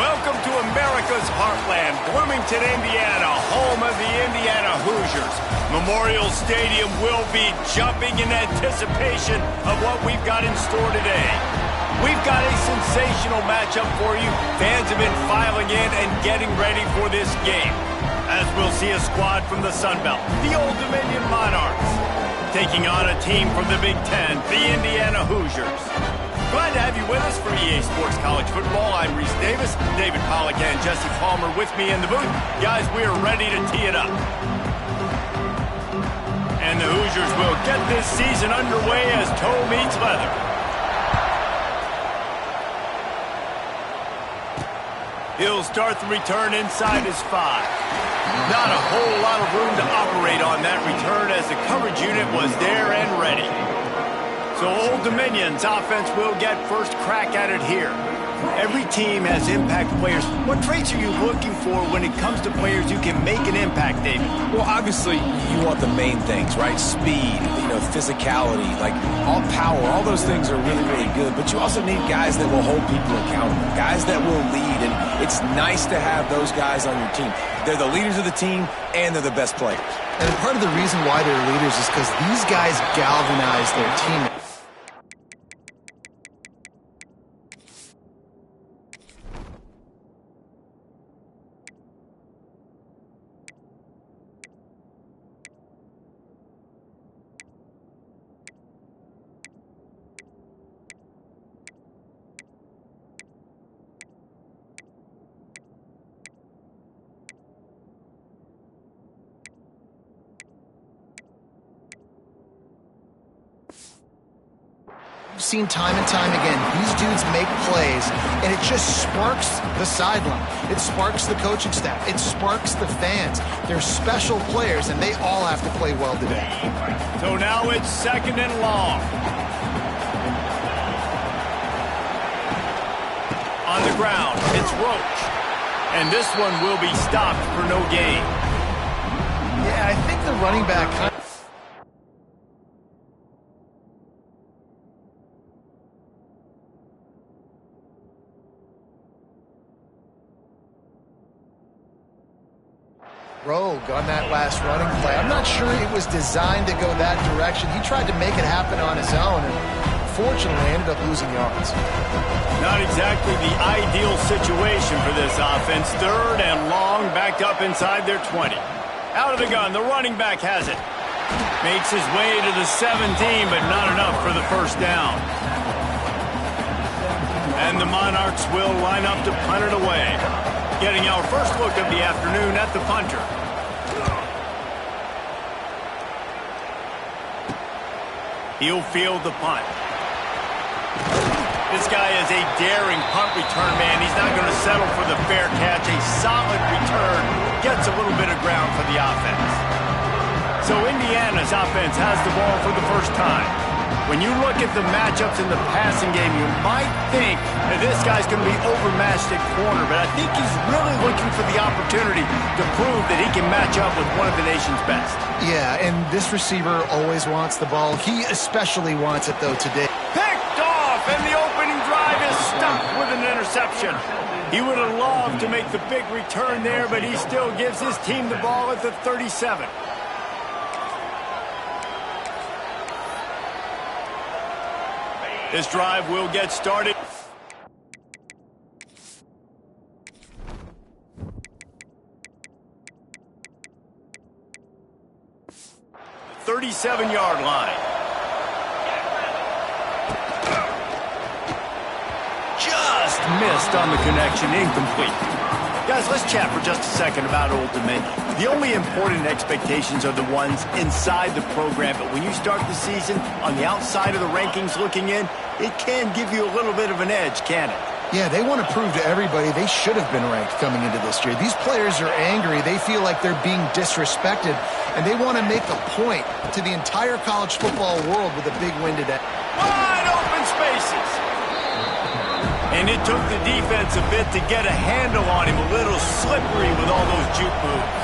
Welcome to America's heartland, Bloomington, Indiana, home of the Indiana Hoosiers. Memorial Stadium will be jumping in anticipation of what we've got in store today. We've got a sensational matchup for you. Fans have been filing in and getting ready for this game, as we'll see a squad from the Sun Belt, the Old Dominion Monarchs, taking on a team from the Big Ten, the Indiana Hoosiers. Glad to have you with us for EA Sports College Football. I'm Reese Davis, David Pollack and Jesse Palmer with me in the booth. Guys, we are ready to tee it up. And the Hoosiers will get this season underway as toe meets leather. He'll start the return inside his 5. Not a whole lot of room to operate on that return as the coverage unit was there and ready. So Old Dominion's offense will get first crack at it here. Every team has impact players. What traits are you looking for when it comes to players who can make an impact, David? Well, obviously, you want the main things, right? Speed, physicality, like all power, all those things are really, really good. But you also need guys that will hold people accountable, guys that will lead. And it's nice to have those guys on your team. They're the leaders of the team, and they're the best players. And part of the reason why they're leaders is because these guys galvanize their teammates. Seen time and time again, these dudes make plays, and it just sparks the sideline. It sparks the coaching staff. It sparks the fans. They're special players, and they all have to play well today. So now it's 2nd and long. On the ground, it's Roach. And this one will be stopped for no gain. Yeah, I think the running back rogue on that last running play. I'm not sure it was designed to go that direction. He tried to make it happen on his own and fortunately ended up losing yards. Not exactly the ideal situation for this offense. 3rd and long, backed up inside their 20. Out of the gun, the running back has it. Makes his way to the 17, but not enough for the first down. And the Monarchs will line up to punt it away. Getting our first look of the afternoon at the punter. He'll field the punt. This guy is a daring punt return man. He's not going to settle for the fair catch. A solid return gets a little bit of ground for the offense. So Indiana's offense has the ball for the first time. When you look at the matchups in the passing game, you might think that this guy's going to be overmatched at corner, but I think he's really looking for the opportunity to prove that he can match up with one of the nation's best. Yeah, and this receiver always wants the ball. He especially wants it, though, today. Picked off, and the opening drive is stuffed with an interception. He would have loved to make the big return there, but he still gives his team the ball at the 37. This drive will get started. The 37-yard line. Just missed on the connection, incomplete. Guys, let's chat for just a second about Old Dominion. The only important expectations are the ones inside the program, but when you start the season on the outside of the rankings looking in, it can give you a little bit of an edge, can it? Yeah, they want to prove to everybody they should have been ranked coming into this year. These players are angry. They feel like they're being disrespected, and they want to make a point to the entire college football world with a big win today. Wide open spaces. And it took the defense a bit to get a handle on him, a little slippery with all those juke moves.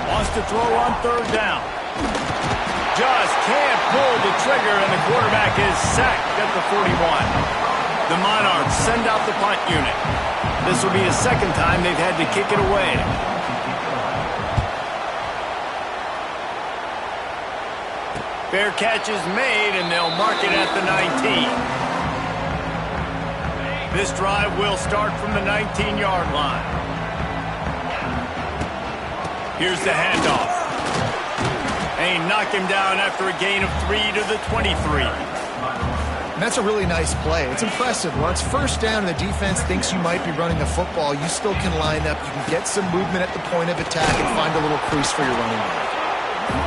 Wants to throw on 3rd down. Just can't pull the trigger, and the quarterback is sacked at the 41. The Monarchs send out the punt unit. This will be the second time they've had to kick it away. Fair catch is made, and they'll mark it at the 19. This drive will start from the 19-yard line. Here's the handoff. They knock him down after a gain of 3 to the 23. And that's a really nice play. It's impressive. When it's first down and the defense thinks you might be running the football, you still can line up. You can get some movement at the point of attack and find a little crease for your running back.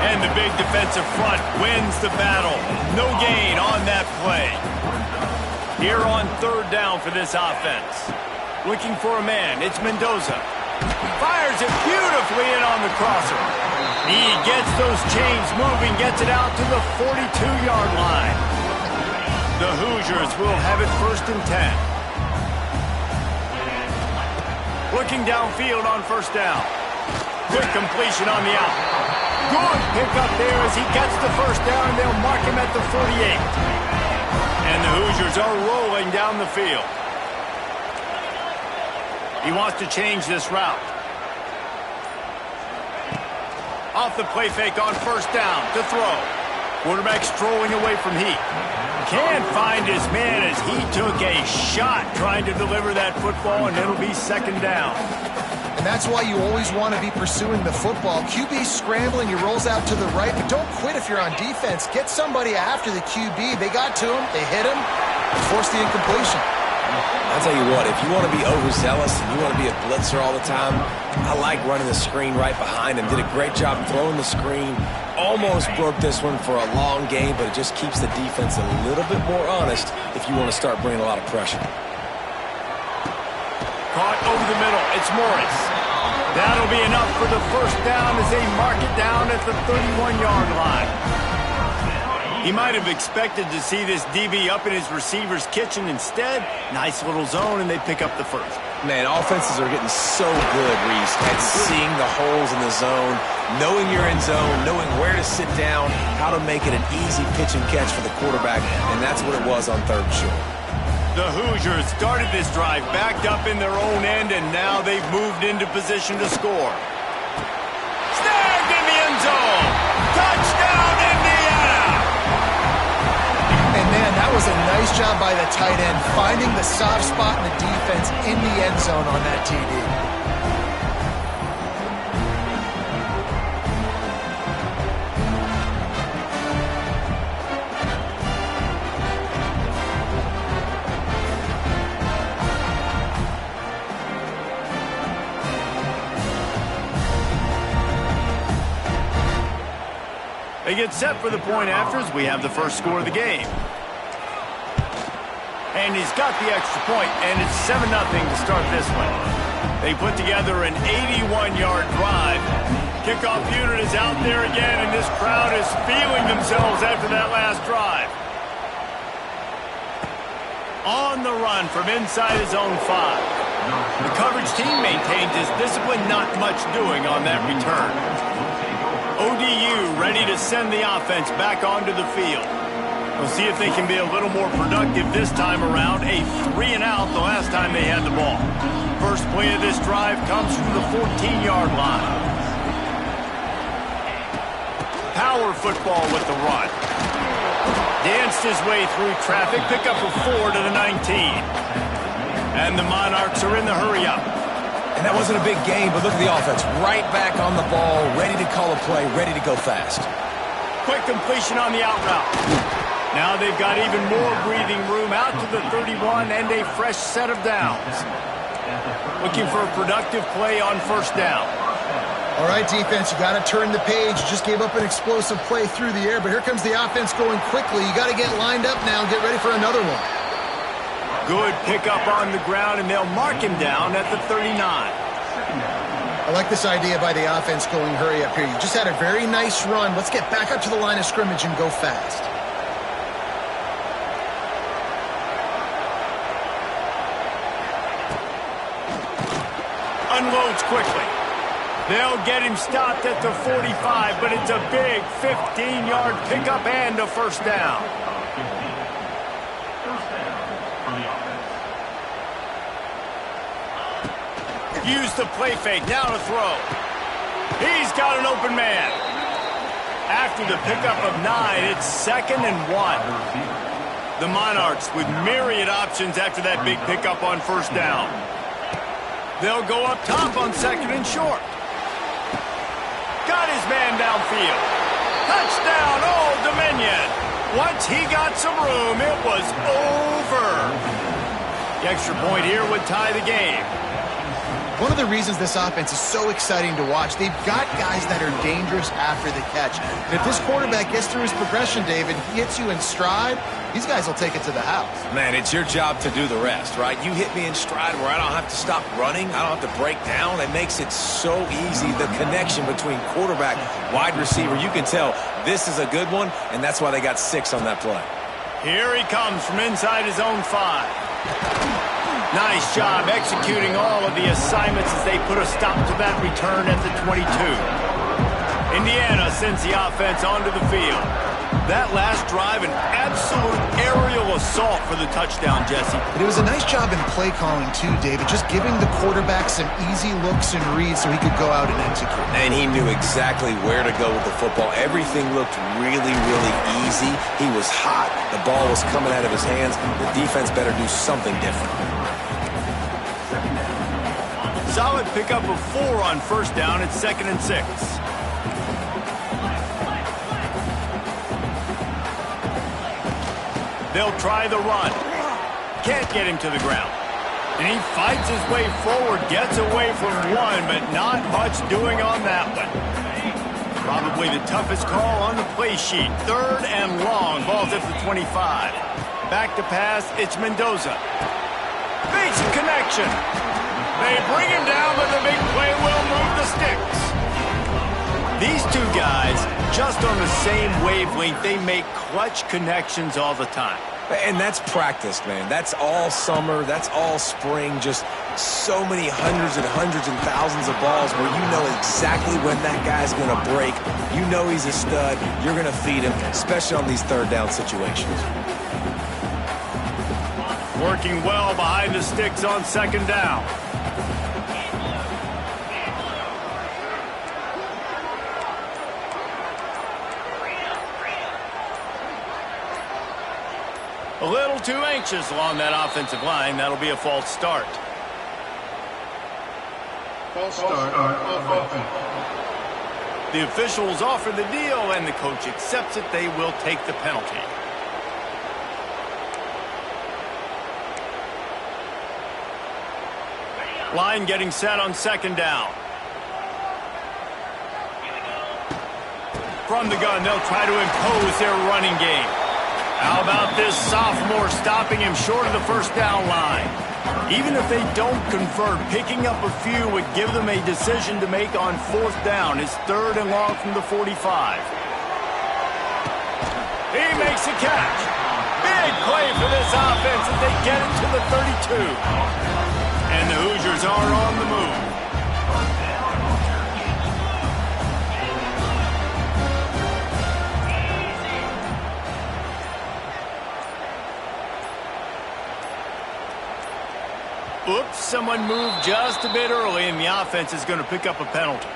And the big defensive front wins the battle. No gain on that play. Here on third down for this offense. Looking for a man. It's Mendoza. Fires it beautifully in on the crosser. He gets those chains moving, gets it out to the 42-yard line. The Hoosiers will have it 1st and 10. Looking downfield on first down. Good completion on the out. Good pickup there as he gets the first down, and they'll mark him at the 48. And the Hoosiers are rolling down the field. He wants to change this route. Off the play fake on first down to throw. Quarterback strolling away from Heat. Can't find his man as he took a shot trying to deliver that football, and it'll be second down. And that's why you always want to be pursuing the football. QB's scrambling, he rolls out to the right, but don't quit if you're on defense. Get somebody after the QB. They got to him, they hit him, and forced the incompletion. I'll tell you what, if you want to be overzealous and you want to be a blitzer all the time, I like running the screen right behind him. Did a great job throwing the screen. Almost broke this one for a long game, but it just keeps the defense a little bit more honest if you want to start bringing a lot of pressure. Caught over the middle. It's Morris. That'll be enough for the first down as they mark it down at the 31-yard line. He might have expected to see this DB up in his receiver's kitchen. Instead, nice little zone, and they pick up the first. Man, offenses are getting so good, Reese, at seeing the holes in the zone, knowing you're in zone, knowing where to sit down, how to make it an easy pitch and catch for the quarterback, and that's what it was on third and short. The Hoosiers started this drive backed up in their own end, and now they've moved into position to score. Snagged in the end zone! Touchdown, Indiana! And man, that was a nice job by the tight end, finding the soft spot in the defense in the end zone on that TD. They get set for the point afters. We have the first score of the game. And he's got the extra point, and it's 7-0 to start this one. They put together an 81-yard drive. Kickoff unit is out there again, and this crowd is feeling themselves after that last drive. On the run from inside his own 5. The coverage team maintains his discipline, not much doing on that return. ODU ready to send the offense back onto the field. We'll see if they can be a little more productive this time around. A 3-and-out the last time they had the ball. First play of this drive comes from the 14-yard line. Power football with the run. Danced his way through traffic, pick up a 4 to the 19. And the Monarchs are in the hurry-up. And that wasn't a big game, but look at the offense. Right back on the ball, ready to call a play, ready to go fast. Quick completion on the out route. Now they've got even more breathing room out to the 31 and a fresh set of downs. Looking for a productive play on first down. All right, defense, you got to turn the page. You just gave up an explosive play through the air, but here comes the offense going quickly. You got to get lined up now and get ready for another one. Good pickup on the ground, and they'll mark him down at the 39. I like this idea by the offense going hurry up here. You just had a very nice run. Let's get back up to the line of scrimmage and go fast. Unloads quickly. They'll get him stopped at the 45, but it's a big 15-yard pickup and a first down. Use the play fake, now to throw. He's got an open man. After the pickup of 9, it's 2nd and 1. The Monarchs with myriad options after that big pickup on first down. They'll go up top on 2nd and short. Got his man downfield. Touchdown, Old Dominion. Once he got some room, it was over. The extra point here would tie the game. One of the reasons this offense is so exciting to watch, they've got guys that are dangerous after the catch. And if this quarterback gets through his progression, David, he hits you in stride, these guys will take it to the house. Man, it's your job to do the rest, right? You hit me in stride where I don't have to stop running. I don't have to break down. It makes it so easy. The connection between quarterback, wide receiver, you can tell this is a good one, and that's why they got 6 on that play. Here he comes from inside his own 5. Nice job executing all of the assignments as they put a stop to that return at the 22. Indiana sends the offense onto the field. That last drive, an absolute aerial assault for the touchdown, Jesse. But it was a nice job in play calling too, David, just giving the quarterback some easy looks and reads so he could go out and execute. And he knew exactly where to go with the football. Everything looked really, really easy. He was hot. The ball was coming out of his hands. The defense better do something different. Solid pickup of 4 on first down. It's 2nd and 6. They'll try the run. Can't get him to the ground. And he fights his way forward, gets away from 1, but not much doing on that one. Probably the toughest call on the play sheet. 3rd and long. Ball's at the 25. Back to pass. It's Mendoza. Basic connection. They bring him down, but the big play will move the sticks. These two guys, just on the same wavelength, they make clutch connections all the time. And that's practice, man. That's all summer. That's all spring. Just so many hundreds and thousands of balls where you know exactly when that guy's going to break. You know he's a stud. You're going to feed him, especially on these 3rd down situations. Working well behind the sticks on 2nd down. A little too anxious along that offensive line. That'll be a false start. False start. Offense. The officials offer the deal, and the coach accepts it. They will take the penalty. Line getting set on 2nd down. From the gun, they'll try to impose their running game. How about this sophomore stopping him short of the first down line? Even if they don't convert, picking up a few would give them a decision to make on 4th down. It's 3rd and long from the 45. He makes a catch. Big play for this offense as they get it to the 32. And the Hoosiers are on the move. Oops, someone moved just a bit early, and the offense is going to pick up a penalty.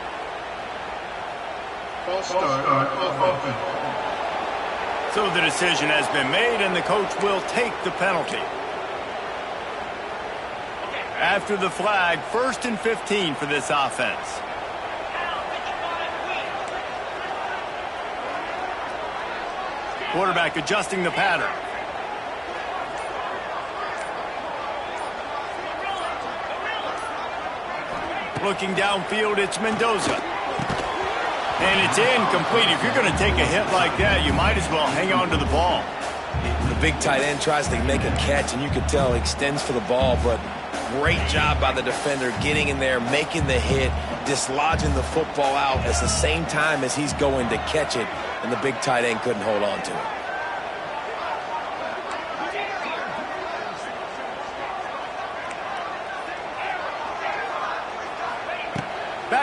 False start. Offense. So the decision has been made, and the coach will take the penalty. After the flag, 1st and 15 for this offense. Quarterback adjusting the pattern. Looking downfield, it's Mendoza. And it's incomplete. If you're going to take a hit like that, you might as well hang on to the ball. The big tight end tries to make a catch, and you can tell he extends for the ball, but great job by the defender getting in there, making the hit, dislodging the football out at the same time as he's going to catch it, and the big tight end couldn't hold on to it.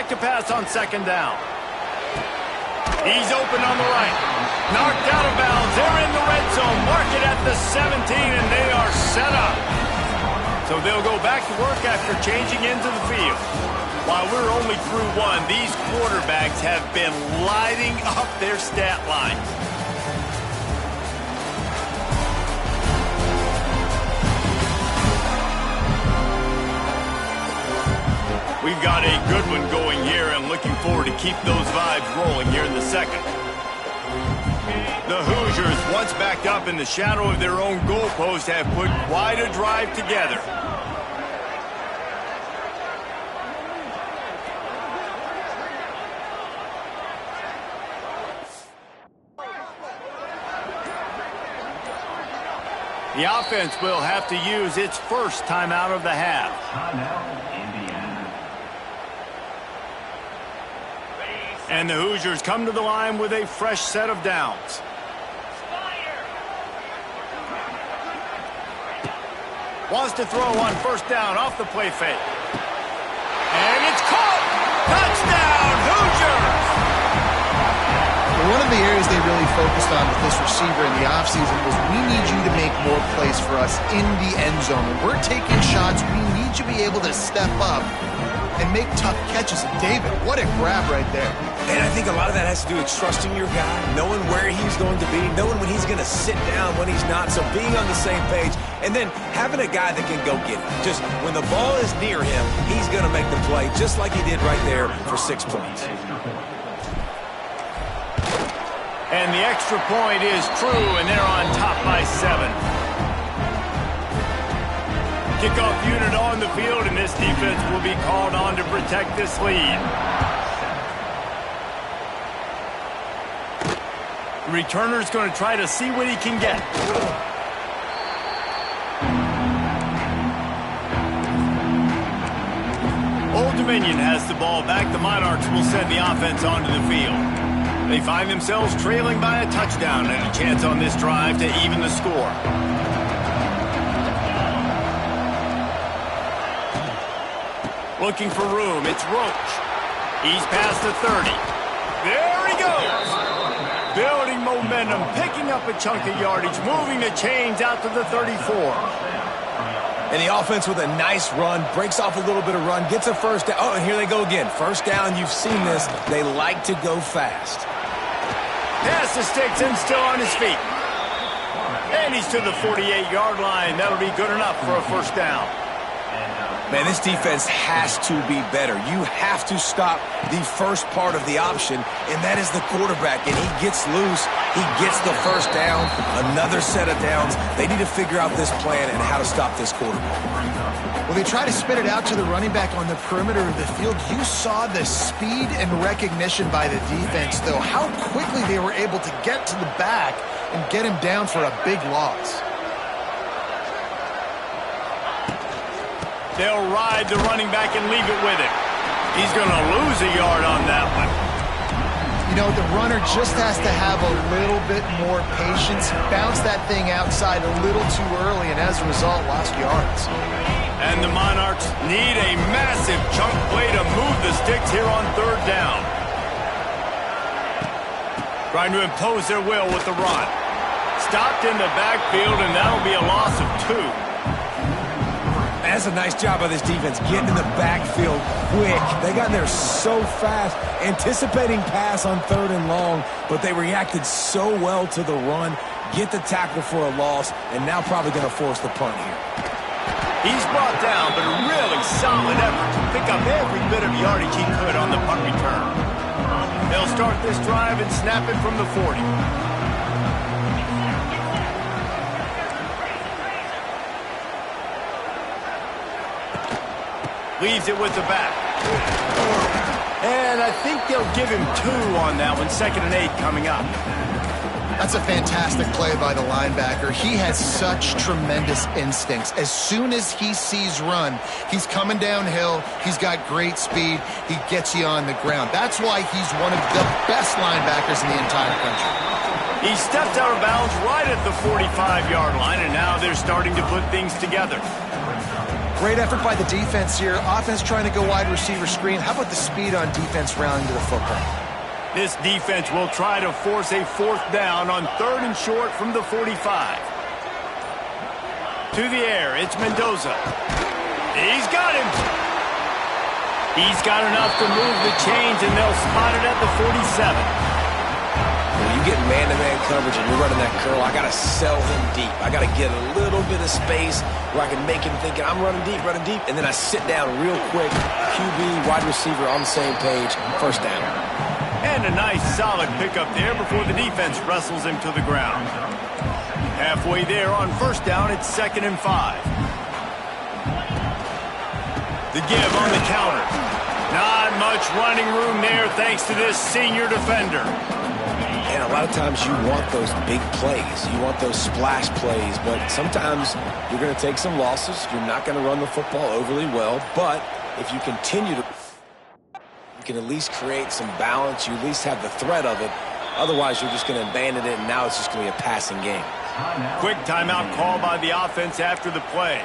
back to pass on second down. He's open on the right. Knocked out of bounds. They're in the red zone. Mark it at the 17, and they are set up. So they'll go back to work after changing into the field. While we're only through one, these quarterbacks have been lighting up their stat line. We've got a good one going here and looking forward to keep those vibes rolling here in the second. The Hoosiers, once backed up in the shadow of their own goalpost, have put quite a drive together. The offense will have to use its first timeout of the half. And the Hoosiers come to the line with a fresh set of downs. Wants to throw on first down off the play fake. And it's caught! Touchdown, Hoosiers! One of the areas they really focused on with this receiver in the offseason was we need you to make more plays for us in the end zone. When we're taking shots, we need you to be able to step up and make tough catches. And David, what a grab right there. And I think a lot of that has to do with trusting your guy, knowing where he's going to be, knowing when he's going to sit down, when he's not, so being on the same page, and then having a guy that can go get it. Just when the ball is near him, he's going to make the play, just like he did right there for 6 points. And the extra point is true, and they're on top by 7. Kickoff unit on the field, and this defense will be called on to protect this lead. The returner's going to try to see what he can get. Old Dominion has the ball back. The Monarchs will send the offense onto the field. They find themselves trailing by a touchdown and a chance on this drive to even the score. Looking for room, it's Roach. He's past the 30. There he goes! Building momentum, picking up a chunk of yardage, moving the chains out to the 34. And the offense with a nice run, breaks off a little bit of run, gets a first down. Oh, and here they go again. First down, you've seen this. They like to go fast. Pass the sticks and still on his feet. And he's to the 48-yard line. That'll be good enough for a first down. Man, this defense has to be better. You have to stop the first part of the option, and that is the quarterback. And he gets loose. He gets the first down, another set of downs. They need to figure out this plan and how to stop this quarterback. Well, they try to spit it out to the running back on the perimeter of the field. You saw the speed and recognition by the defense, though, how quickly they were able to get to the back and get him down for a big loss. They'll ride the running back and leave it with him. He's going to lose a yard on that one. You know, the runner just has to have a little bit more patience, bounce that thing outside a little too early, and as a result, lost yards. And the Monarchs need a massive chunk play to move the sticks here on third down. Trying to impose their will with the run. Stopped in the backfield, and that'll be a loss of 2. That's a nice job by this defense, getting in the backfield quick. They got in there so fast, anticipating pass on third and long, but they reacted so well to the run, get the tackle for a loss, and now probably going to force the punt here. He's brought down, but a really solid effort to pick up every bit of yardage he could on the punt return. They'll start this drive and snap it from the 40. Leaves it with the back. And I think they'll give him 2 on that one. 2nd and 8 coming up. That's a fantastic play by the linebacker. He has such tremendous instincts. As soon as he sees run, he's coming downhill. He's got great speed. He gets you on the ground. That's why he's one of the best linebackers in the entire country. He stepped out of bounds right at the 45-yard line, and now they're starting to put things together. Great effort by the defense here. Offense trying to go wide receiver screen. How about the speed on defense rounding to the football? This defense will try to force a 4th down on 3rd and short from the 45. To the air, it's Mendoza. He's got him. He's got enough to move the chains, and they'll spot it at the 47. When you get man-to-man coverage and you're running that curl, I got to sell him deep. I got to get a little bit of space where I can make him think I'm running deep, and then I sit down real quick. QB, wide receiver on the same page, 1st down. And a nice solid pickup there before the defense wrestles him to the ground. Halfway there on 1st down, it's 2nd and 5. The give on the counter. Not much running room there thanks to this senior defender. And a lot of times you want those big plays. You want those splash plays, but sometimes you're going to take some losses. You're not going to run the football overly well, but if you continue to, you can at least create some balance. You at least have the threat of it. Otherwise, you're just going to abandon it, and now it's just going to be a passing game. Quick timeout call by the offense after the play.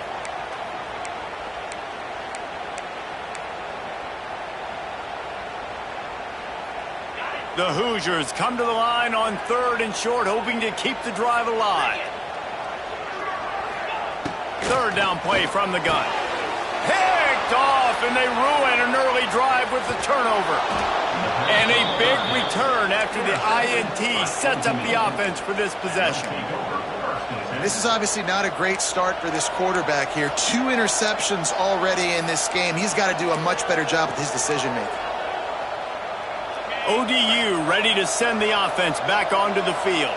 The Hoosiers come to the line on 3rd and short, hoping to keep the drive alive. 3rd down play from the gun. Picked off, and they ruin an early drive with the turnover. And a big return after the INT sets up the offense for this possession. This is obviously not a great start for this quarterback here. 2 interceptions already in this game. He's got to do a much better job with his decision-making. ODU ready to send the offense back onto the field.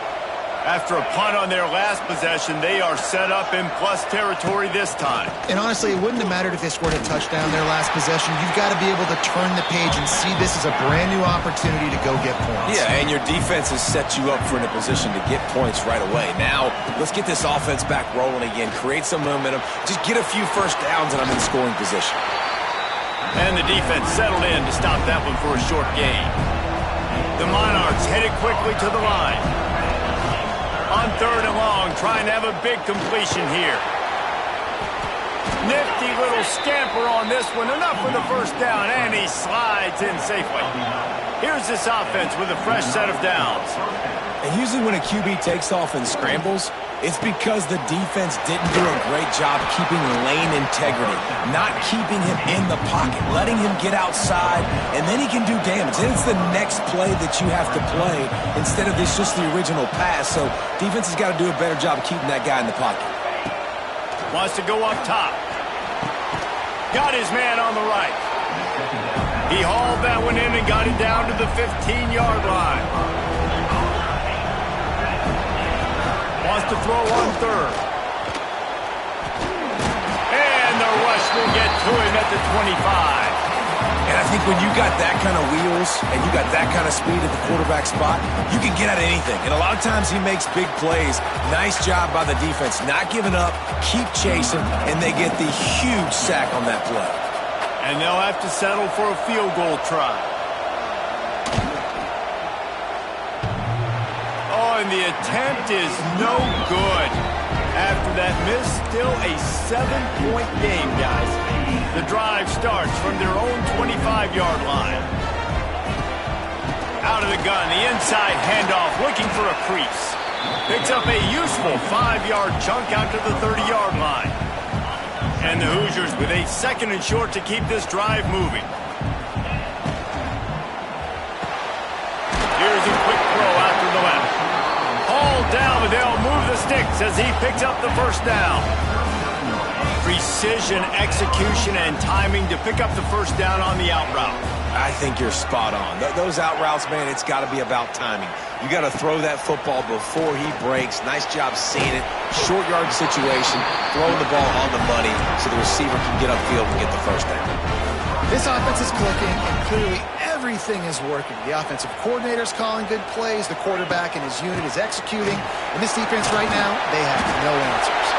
After a punt on their last possession, they are set up in plus territory this time. And honestly, it wouldn't have mattered if they scored a touchdown their last possession. You've got to be able to turn the page and see this as a brand new opportunity to go get points. Yeah, and your defense has set you up for in a position to get points right away. Now, let's get this offense back rolling again, create some momentum, just get a few 1st downs, and I'm in scoring position. And the defense settled in to stop that one for a short gain. The Monarchs headed quickly to the line. On 3rd and long, trying to have a big completion here. Nifty little scamper on this one. Enough for the 1st down, and he slides in safely. Here's this offense with a fresh set of downs. And usually when a QB takes off and scrambles, it's because the defense didn't do a great job keeping lane integrity, not keeping him in the pocket, letting him get outside, and then he can do damage. Then it's the next play that you have to play instead of this just the original pass. So defense has got to do a better job of keeping that guy in the pocket. Wants to go up top. Got his man on the right. He hauled that one in and got it down to the 15-yard line. Wants to throw on 3rd. And the rush will get to him at the 25. And I think when you got that kind of wheels and you got that kind of speed at the quarterback spot, you can get at anything. And a lot of times he makes big plays. Nice job by the defense. Not giving up, keep chasing, and they get the huge sack on that play. And they'll have to settle for a field goal try. Oh, and the attempt is no good. After that miss, still a 7-point game, guys. The drive starts from their own 25-yard line. Out of the gun, the inside handoff, looking for a crease. Picks up a useful 5-yard chunk out to the 30-yard line. And the Hoosiers with a 2nd and short to keep this drive moving. Here's a quick throw out to the left. Hauled down, but they'll move the sticks as he picks up the 1st down. Precision, execution, and timing to pick up the 1st down on the out route. I think you're spot on. Those out routes, man, it's got to be about timing. You got to throw that football before he breaks. Nice job seeing it. Short yard situation, throwing the ball on the money so the receiver can get upfield and get the 1st down. This offense is clicking, and clearly everything is working. The offensive coordinator's calling good plays. The quarterback and his unit is executing. And this defense right now, they have no answers.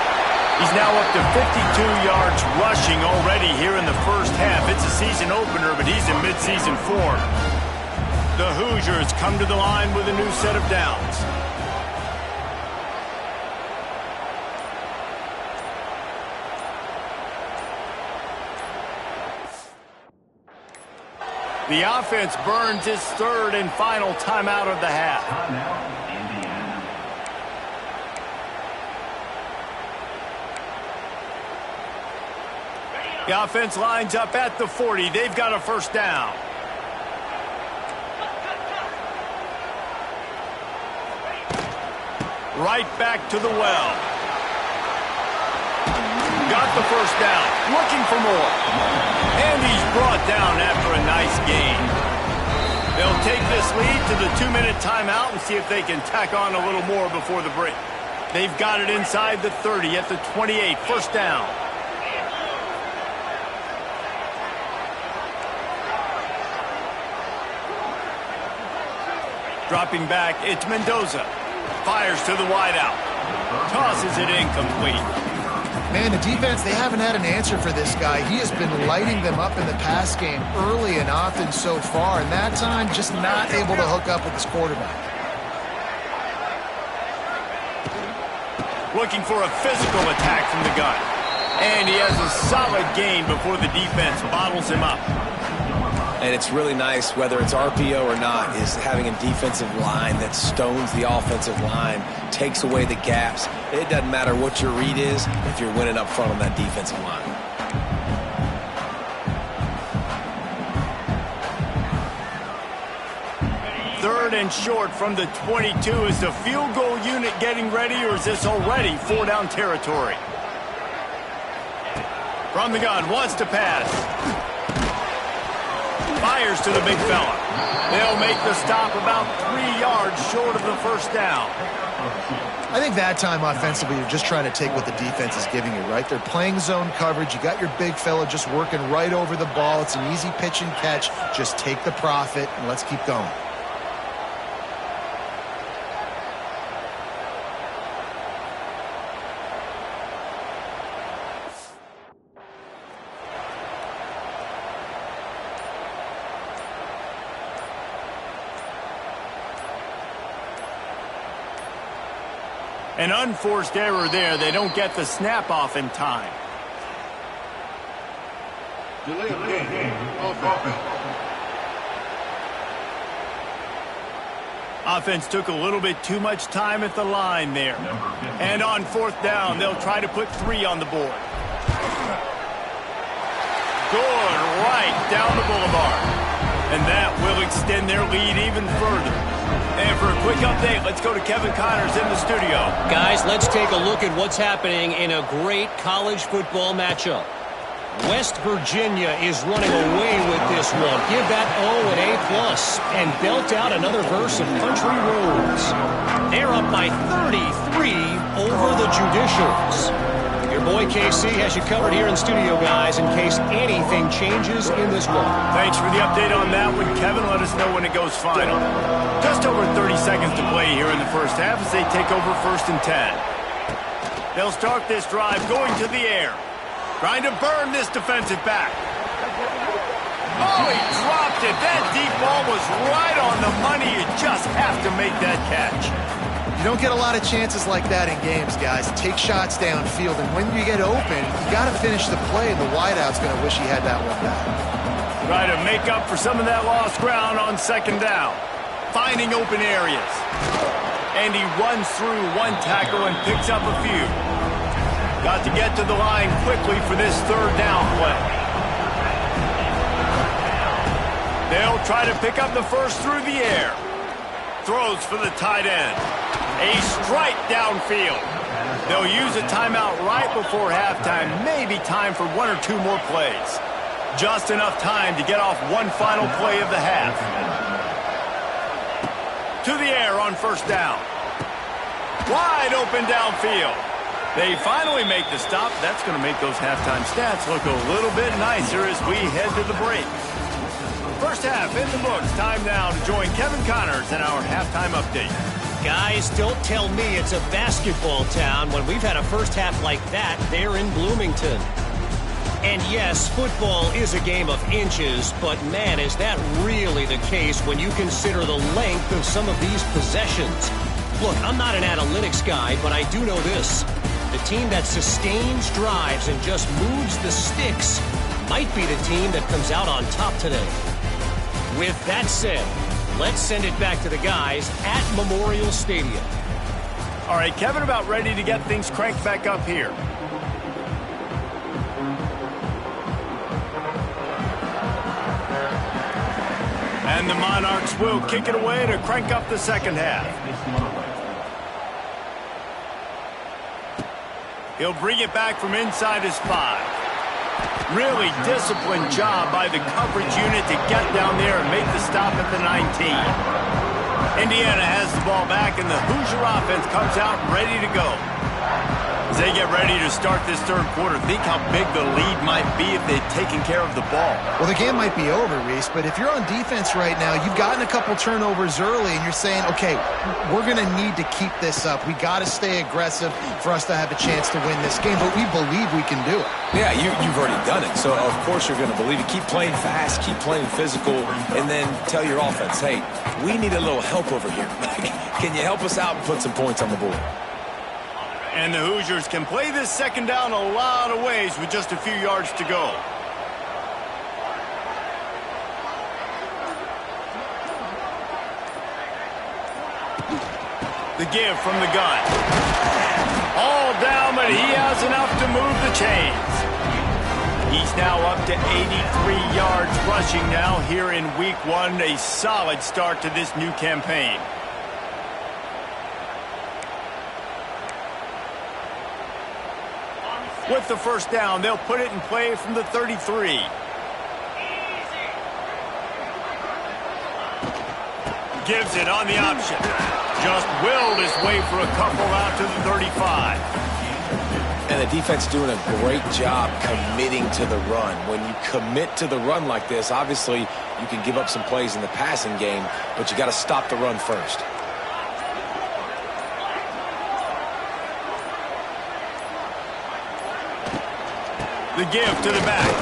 He's now up to 52 yards rushing already here in the 1st half. It's a season opener, but he's in midseason form. The Hoosiers come to the line with a new set of downs. The offense burns its third and final timeout of the half. The offense lines up at the 40. They've got a first down. Right back to the well. Got the first down. Looking for more. And he's brought down after a nice gain. They'll take this lead to the 2-minute timeout and see if they can tack on a little more before the break. They've got it inside the 30 at the 28. First down. Dropping back, it's Mendoza. Fires to the wideout. Tosses it incomplete. Man, the defense, they haven't had an answer for this guy. He has been lighting them up in the pass game early and often so far, and that time just not able to hook up with his quarterback. Looking for a physical attack from the gun. And he has a solid gain before the defense bottles him up. And it's really nice, whether it's RPO or not, is having a defensive line that stones the offensive line, takes away the gaps. It doesn't matter what your read is if you're winning up front on that defensive line. Third and short from the 22. Is the field goal unit getting ready, or is this already 4-down territory? From the gun, wants to pass. Fires to the big fella. They'll make the stop about 3 yards short of the first down. I think that time offensively, you're just trying to take what the defense is giving you, right? They're playing zone coverage. You got your big fella just working right over the ball. It's an easy pitch and catch. Just take the profit and let's keep going. An unforced error there. They don't get the snap off in time. Delay of game. Offense. Offense took a little bit too much time at the line there. And on fourth down, they'll try to put 3 on the board. Good, right down the boulevard. And that will extend their lead even further. And for a quick update, let's go to Kevin Connors in the studio. Guys, let's take a look at what's happening in a great college football matchup. West Virginia is running away with this one. Give that O an A+, and belt out another verse of Country Roads. They're up by 33 over the Judicials. Your boy KC has you covered here in studio, guys, in case anything changes in this one. Thanks for the update on that one, Kevin. Let us know when it goes final. Just over 30 seconds to play here in the first half as they take over 1st and 10. They'll start this drive going to the air. Trying to burn this defensive back. Oh, he dropped it. That deep ball was right on the money. You just have to make that catch. You don't get a lot of chances like that in games, guys. Take shots downfield, and when you get open, you got to finish the play, and the wideout's going to wish he had that one back. Try to make up for some of that lost ground on 2nd down. Finding open areas. And he runs through one tackle and picks up a few. Got to get to the line quickly for this 3rd down play. They'll try to pick up the first through the air. Throws for the tight end. A strike downfield. They'll use a timeout right before halftime. Maybe time for 1 or 2 more plays. Just enough time to get off one final play of the half. To the air on 1st down. Wide open downfield. They finally make the stop. That's going to make those halftime stats look a little bit nicer as we head to the break. First half in the books. Time now to join Kevin Connors in our halftime update. Guys, don't tell me it's a basketball town when we've had a first half like that there in Bloomington. And yes, football is a game of inches, but man, is that really the case when you consider the length of some of these possessions. Look, I'm not an analytics guy, but I do know this. The team that sustains drives and just moves the sticks might be the team that comes out on top today. With that said, let's send it back to the guys at Memorial Stadium. All right, Kevin, about ready to get things cranked back up here. And the Monarchs will kick it away to crank up the second half. He'll bring it back from inside his 5. Really disciplined job by the coverage unit to get down there and make the stop at the 19. Indiana has the ball back, and the Hoosier offense comes out ready to go. As they get ready to start this third quarter, think how big the lead might be if they'd taken care of the ball. Well, the game might be over, Reese, but if you're on defense right now, you've gotten a couple turnovers early, and you're saying, okay, we're going to need to keep this up. We got to stay aggressive for us to have a chance to win this game, but we believe we can do it. Yeah, you've already done it, so of course you're going to believe it. Keep playing fast, keep playing physical, and then tell your offense, hey, we need a little help over here. Can you help us out and put some points on the board? And the Hoosiers can play this second down a lot of ways with just a few yards to go. The give from the gun. All down, but he has enough to move the chains. He's now up to 83 yards rushing now here in week 1. A solid start to this new campaign. With the first down, they'll put it in play from the 33. Gives it on the option. Just willed his way for a couple out to the 35. And the defense doing a great job committing to the run. When you commit to the run like this, obviously you can give up some plays in the passing game, but you got to stop the run first. The give to the back.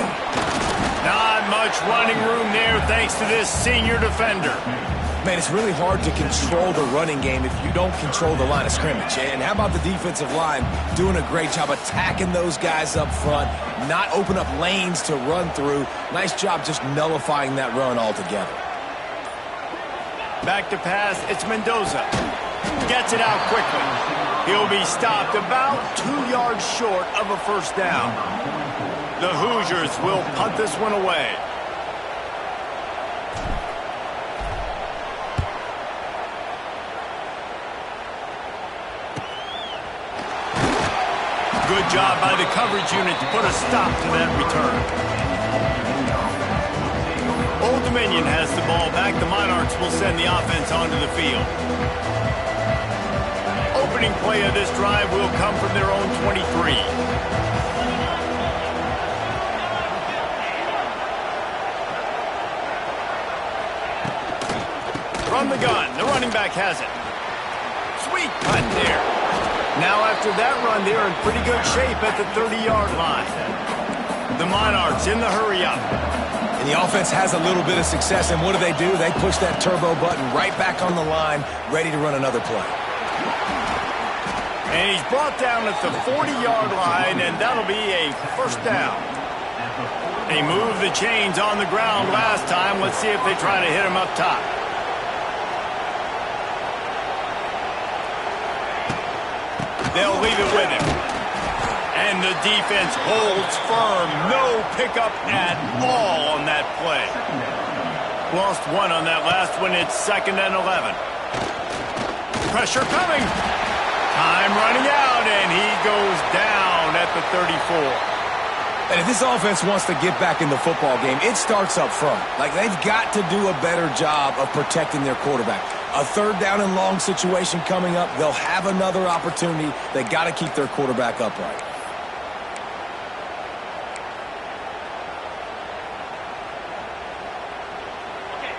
Not much running room there thanks to this senior defender. Man, it's really hard to control the running game if you don't control the line of scrimmage. And how about the defensive line doing a great job attacking those guys up front, not open up lanes to run through. Nice job just nullifying that run altogether. Back to pass, it's Mendoza. Gets it out quickly. He'll be stopped about 2 yards short of a first down. The Hoosiers will punt this one away. Good job by the coverage unit to put a stop to that return. Old Dominion has the ball back. The Monarchs will send the offense onto the field. Opening play of this drive will come from their own 23. From the gun, the running back has it. Sweet punt there. Now after that run, they're in pretty good shape at the 30-yard line. The Monarchs in the hurry-up. And the offense has a little bit of success, and what do? They push that turbo button right back on the line, ready to run another play. And he's brought down at the 40-yard line, and that'll be a first down. They moved the chains on the ground last time. Let's see if they try to hit him up top. They'll leave it with him. And the defense holds firm. No pickup at all on that play. Lost one on that last one. It's 2nd and 11. Pressure coming. Time running out, and he goes down at the 34. And if this offense wants to get back in the football game, it starts up front. Like, they've got to do a better job of protecting their quarterback. A third down and long situation coming up. They'll have another opportunity. They got to keep their quarterback upright.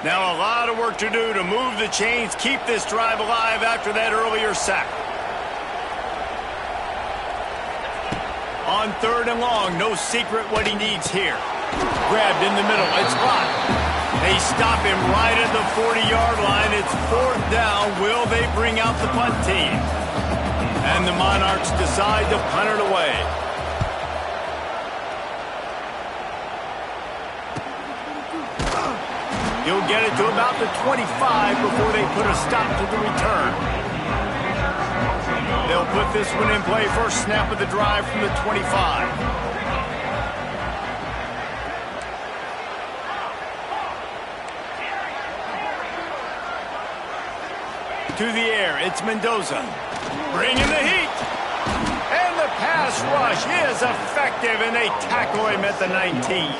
Now a lot of work to do to move the chains, keep this drive alive after that earlier sack. On 3rd and long, no secret what he needs here. Grabbed in the middle, it's blocked. They stop him right at the 40-yard line. It's 4th down. Will they bring out the punt team? And the Monarchs decide to punt it away. He'll get it to about the 25 before they put a stop to the return. They'll put this one in play. First snap of the drive from the 25. To the air, it's Mendoza. Bringing the heat. And the pass rush is effective, and they tackle him at the 19.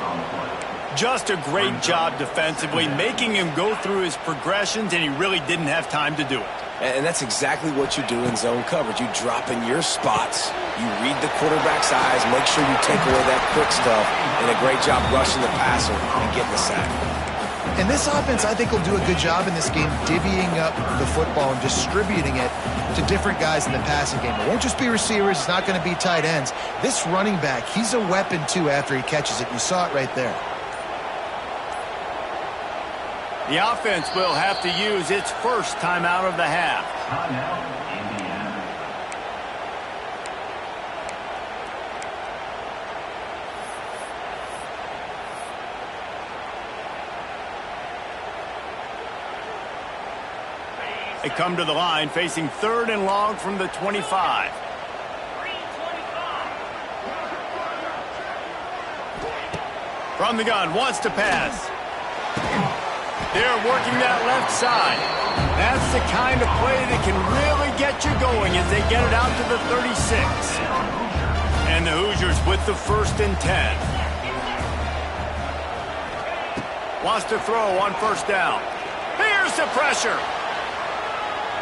Just a great job defensively, making him go through his progressions, and he really didn't have time to do it. And that's exactly what you do in zone coverage. You drop in your spots. You read the quarterback's eyes, make sure you take away that quick stuff, and a great job rushing the passer and getting the sack. And this offense, I think, will do a good job in this game divvying up the football and distributing it to different guys in the passing game. It won't just be receivers. It's not going to be tight ends. This running back, he's a weapon, too, after he catches it. You saw it right there. The offense will have to use its first timeout of the half. They come to the line facing 3rd and long from the 25. From the gun, wants to pass. They're working that left side. That's the kind of play that can really get you going as they get it out to the 36. And the Hoosiers with the 1st and 10. Wants to throw on 1st down. Here's the pressure.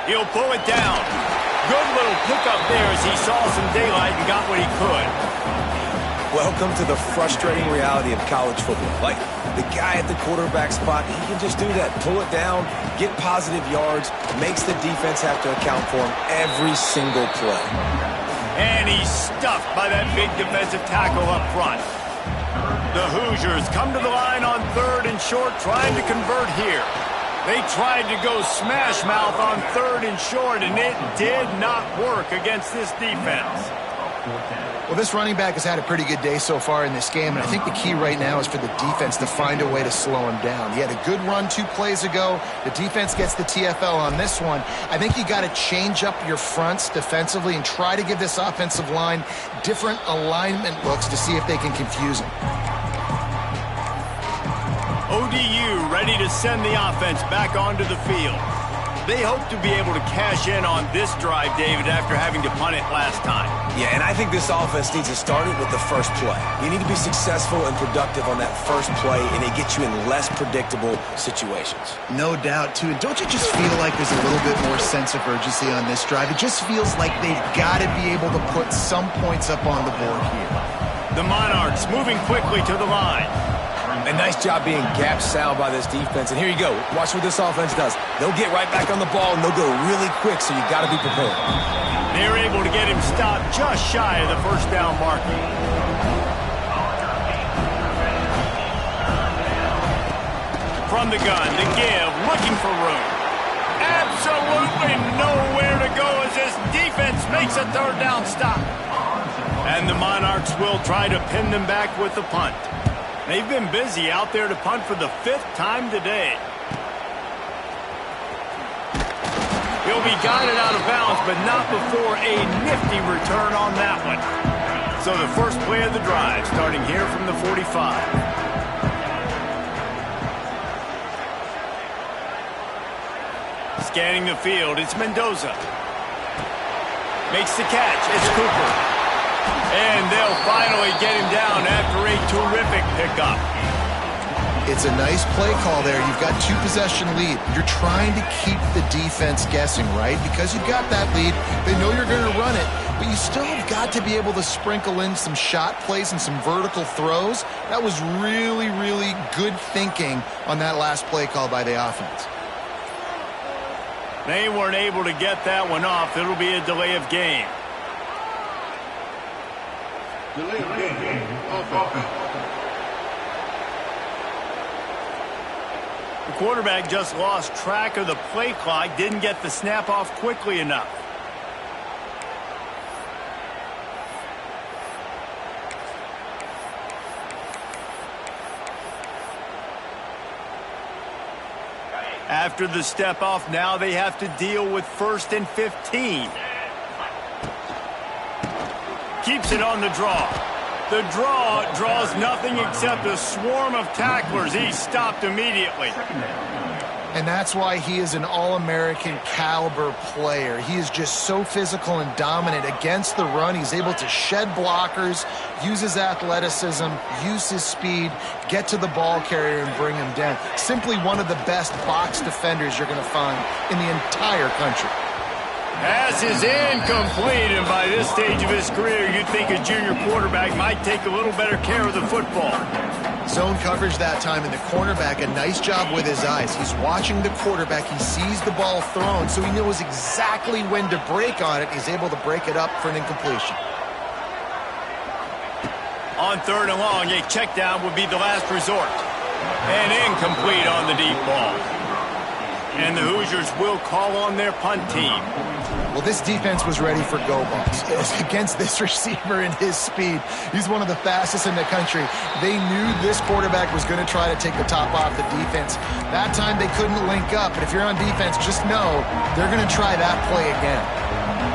He'll pull it down. Good little pickup there as he saw some daylight and got what he could. Welcome to the frustrating reality of college football. Like, the guy at the quarterback spot, he can just do that. Pull it down, get positive yards, makes the defense have to account for him every single play. And he's stuffed by that big defensive tackle up front. The Hoosiers come to the line on 3rd and short, trying to convert here. They tried to go smash mouth on 3rd and short, and it did not work against this defense. Well, this running back has had a pretty good day so far in this game, and I think the key right now is for the defense to find a way to slow him down. He had a good run 2 plays ago. The defense gets the TFL on this one. I think you got to change up your fronts defensively and try to give this offensive line different alignment looks to see if they can confuse him. ODU ready to send the offense back onto the field. They hope to be able to cash in on this drive, David, after having to punt it last time. Yeah, and I think this offense needs to start it with the first play. You need to be successful and productive on that first play, and it gets you in less predictable situations. No doubt, too. And don't you just feel like there's a little bit more sense of urgency on this drive? It just feels like they've got to be able to put some points up on the board here. The Monarchs moving quickly to the line. A nice job being gap sound by this defense. And here you go. Watch what this offense does. They'll get right back on the ball, and they'll go really quick, so you got to be prepared. They're able to get him stopped just shy of the 1st down marker. From the gun, the give, looking for room. Absolutely nowhere to go as this defense makes a 3rd down stop. And the Monarchs will try to pin them back with the punt. They've been busy out there to punt for the 5th time today. He'll be guided out of bounds, but not before a nifty return on that one. So the first play of the drive, starting here from the 45. Scanning the field, it's Mendoza. Makes the catch, it's Cooper. And they'll finally get him down after a terrific pickup. It's a nice play call there. You've got 2-possession lead. You're trying to keep the defense guessing, right? Because you've got that lead. They know you're going to run it, but you still have got to be able to sprinkle in some shot plays and some vertical throws. That was really, really good thinking on that last play call by the offense. They weren't able to get that one off. It'll be a delay of game. Delay of game. Offense. The quarterback just lost track of the play clock, didn't get the snap off quickly enough. After the step off, now they have to deal with 1st and 15. Keeps it on the draw. The draw draws nothing except a swarm of tacklers. He's stopped immediately. And that's why he is an All-American caliber player. He is just so physical and dominant against the run. He's able to shed blockers, use his athleticism, use his speed, get to the ball carrier and bring him down. Simply one of the best box defenders you're going to find in the entire country. Pass is incomplete, and by this stage of his career, you'd think a junior quarterback might take a little better care of the football. Zone coverage that time, and the cornerback, a nice job with his eyes. He's watching the quarterback. He sees the ball thrown, so he knows exactly when to break on it. He's able to break it up for an incompletion. On 3rd and long, a check down would be the last resort. And incomplete on the deep ball. And the Hoosiers will call on their punt team. Well, this defense was ready for go balls. Against this receiver and his speed, he's one of the fastest in the country. They knew this quarterback was going to try to take the top off the defense. That time they couldn't link up, but if you're on defense, just know they're going to try that play again.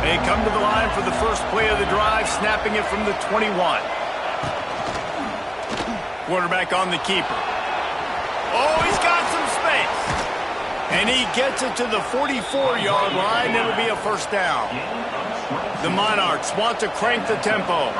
They come to the line for the first play of the drive, snapping it from the 21. Quarterback on the keeper. Oh, he's got some space. And he gets it to the 44-yard line. It'll be a first down. The Monarchs want to crank the tempo.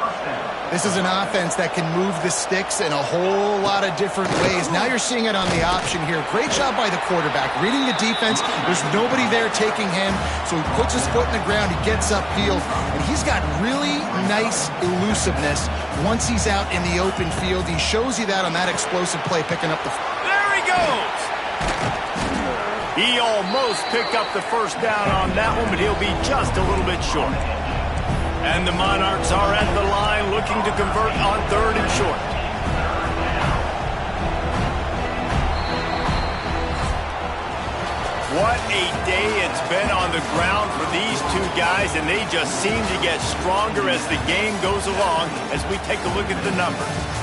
This is an offense that can move the sticks in a whole lot of different ways. Now you're seeing it on the option here. Great job by the quarterback. Reading the defense. There's nobody there taking him. So he puts his foot in the ground. He gets upfield. And he's got really nice elusiveness once he's out in the open field. He shows you that on that explosive play, picking up the... There he goes! He almost picked up the first down on that one, but he'll be just a little bit short. And the Monarchs are at the line looking to convert on 3rd and short. What a day it's been on the ground for these two guys, and they just seem to get stronger as the game goes along as we take a look at the numbers.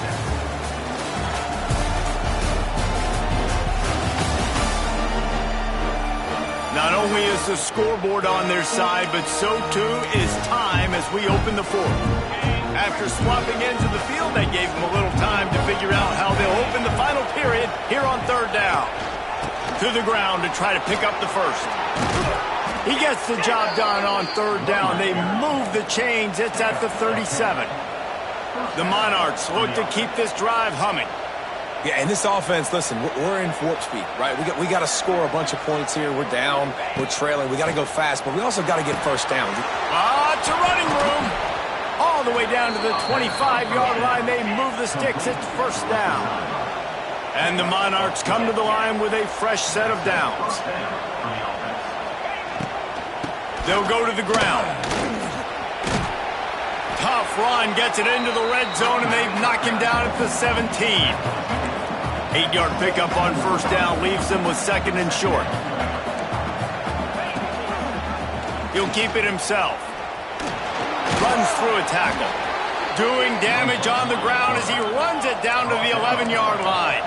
Not only is the scoreboard on their side, but so too is time as we open the 4th. After swapping ends of the field, that gave them a little time to figure out how they'll open the final period here on 3rd down. To the ground to try to pick up the first. He gets the job done on 3rd down. They move the chains. It's at the 37. The Monarchs look to keep this drive humming. Yeah, and this offense, listen, we're in warp speed, right? We got to score a bunch of points here. We're down. We're trailing. We got to go fast, but we also got to get first down. It's a running room. All the way down to the 25-yard line. They move the sticks. It's first down. And the Monarchs come to the line with a fresh set of downs. They'll go to the ground. Tough run gets it into the red zone, and they knock him down at the 17. 8-yard pickup on first down leaves them with 2nd and short. He'll keep it himself. Runs through a tackle. Doing damage on the ground as he runs it down to the 11-yard line.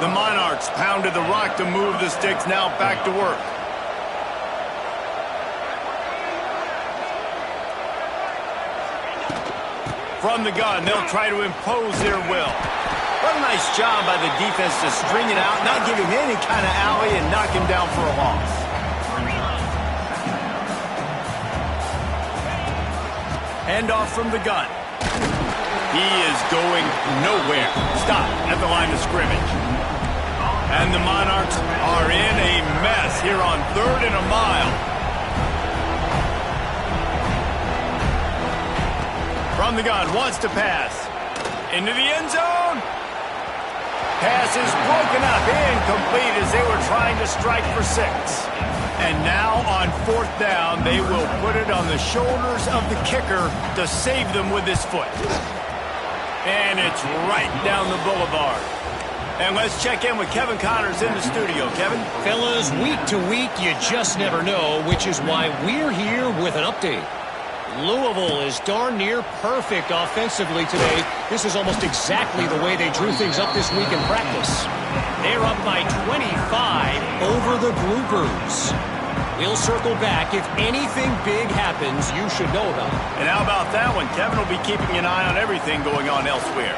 The Monarchs pounded the rock to move the sticks, now back to work. From the gun, they'll try to impose their will. What a nice job by the defense to string it out, not give him any kind of alley, and knock him down for a loss. Handoff from the gun. He is going nowhere. Stop at the line of scrimmage. And the Monarchs are in a mess here on 3rd and a mile. From the gun, wants to pass. Into the end zone. Pass is broken up, incomplete as they were trying to strike for 6. And now on 4th down, they will put it on the shoulders of the kicker to save them with his foot. And it's right down the boulevard. And let's check in with Kevin Connors in the studio. Kevin? Fellas, week to week, you just never know, which is why we're here with an update. Louisville is darn near perfect offensively today. This is almost exactly the way they drew things up this week in practice. They're up by 25 over the Goobers. We'll circle back. If anything big happens, you should know about it. And how about that one? Kevin will be keeping an eye on everything going on elsewhere.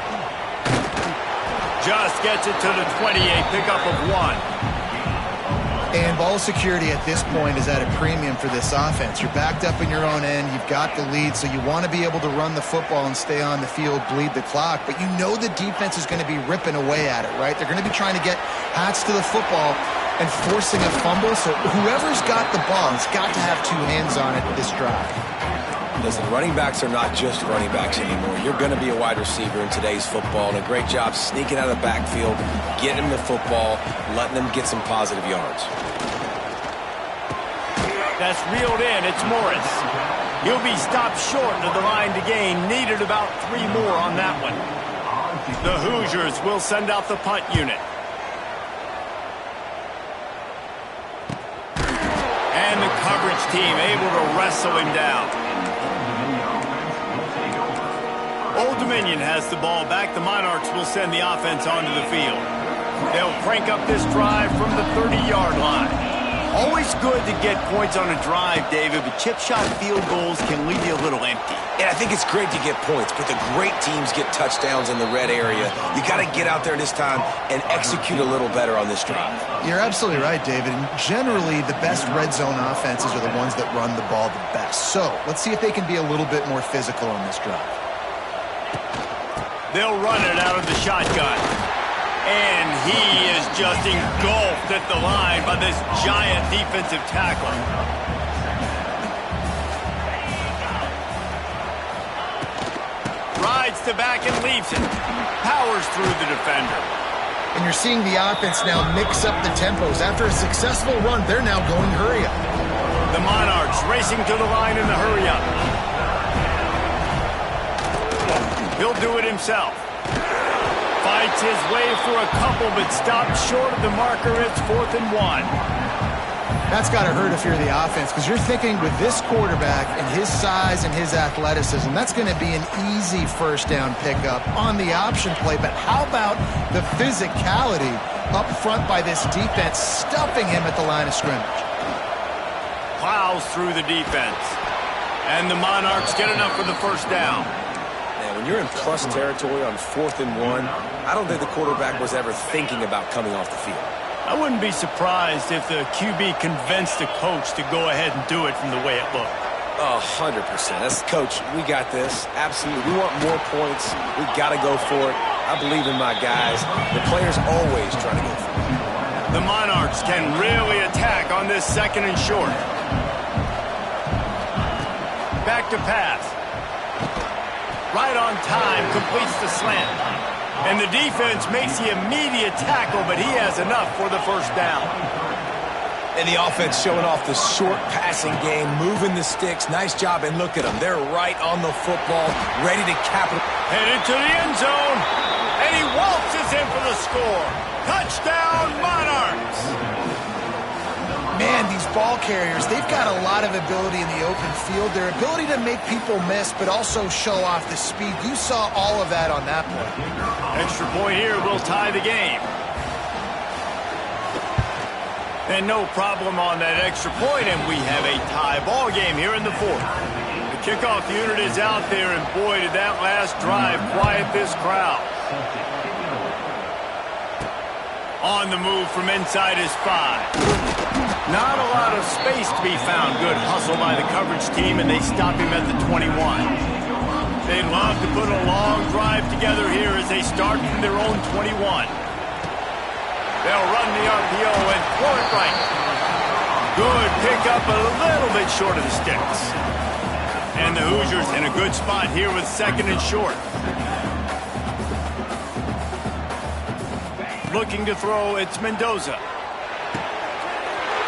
Just gets it to the 28, pickup of 1. And ball security at this point is at a premium for this offense. You're backed up in your own end. You've got the lead, so you want to be able to run the football and stay on the field, bleed the clock. But you know the defense is going to be ripping away at it, right? They're going to be trying to get hats to the football and forcing a fumble. So whoever's got the ball has got to have 2 hands on it this drive. Listen, running backs are not just running backs anymore. You're going to be a wide receiver in today's football, and a great job sneaking out of the backfield, getting them the football, letting them get some positive yards. That's reeled in. It's Morris. He'll be stopped short of the line to gain. Needed about 3 more on that one. The Hoosiers will send out the punt unit. And the coverage team able to wrestle him down. Old Dominion has the ball back. The Monarchs will send the offense onto the field. They'll crank up this drive from the 30-yard line. Always good to get points on a drive, David, but chip shot field goals can leave you a little empty. And I think it's great to get points, but the great teams get touchdowns in the red area. You got to get out there this time and execute a little better on this drive. You're absolutely right, David. And generally, the best red zone offenses are the ones that run the ball the best. So let's see if they can be a little bit more physical on this drive. They'll run it out of the shotgun. And he is just engulfed at the line by this giant defensive tackler. Rides to back and leaves it. Powers through the defender. And you're seeing the offense now mix up the tempos. After a successful run, they're now going hurry up. The Monarchs racing to the line in the hurry up. He'll do it himself. Fights his way for a couple, but stopped short of the marker. It's 4th and 1. That's got to hurt if you're the offense, because you're thinking with this quarterback and his size and his athleticism, that's going to be an easy first down pickup on the option play. But how about the physicality up front by this defense, stuffing him at the line of scrimmage? Plows through the defense. And the Monarchs get enough for the first down. When you're in plus territory on 4th and 1, I don't think the quarterback was ever thinking about coming off the field. I wouldn't be surprised if the QB convinced the coach to go ahead and do it from the way it looked. 100%. That's, Coach, we got this. Absolutely. We want more points. We got to go for it. I believe in my guys. The players always trying to go for it. The Monarchs can really attack on this 2nd and short. Back to pass. Right on time, completes the slant. And the defense makes the immediate tackle, but he has enough for the first down. And the offense showing off the short passing game, moving the sticks. Nice job, and look at them. They're right on the football, ready to capitalize. Headed to the end zone, and he waltzes in for the score. Touchdown, Monarchs! Man, these ball carriers, they've got a lot of ability in the open field. Their ability to make people miss, but also show off the speed. You saw all of that on that play. Extra point here will tie the game. And no problem on that extra point, and we have a tie ball game here in the 4th. The kickoff unit is out there, and boy, did that last drive quiet this crowd. On the move from inside his 5. Not a lot of space to be found. Good hustle by the coverage team, and they stop him at the 21. They'd love to put a long drive together here as they start from their own 21. They'll run the RPO and throw it right. Good pickup, a little bit short of the sticks. And the Hoosiers in a good spot here with 2nd and short. Looking to throw, it's Mendoza.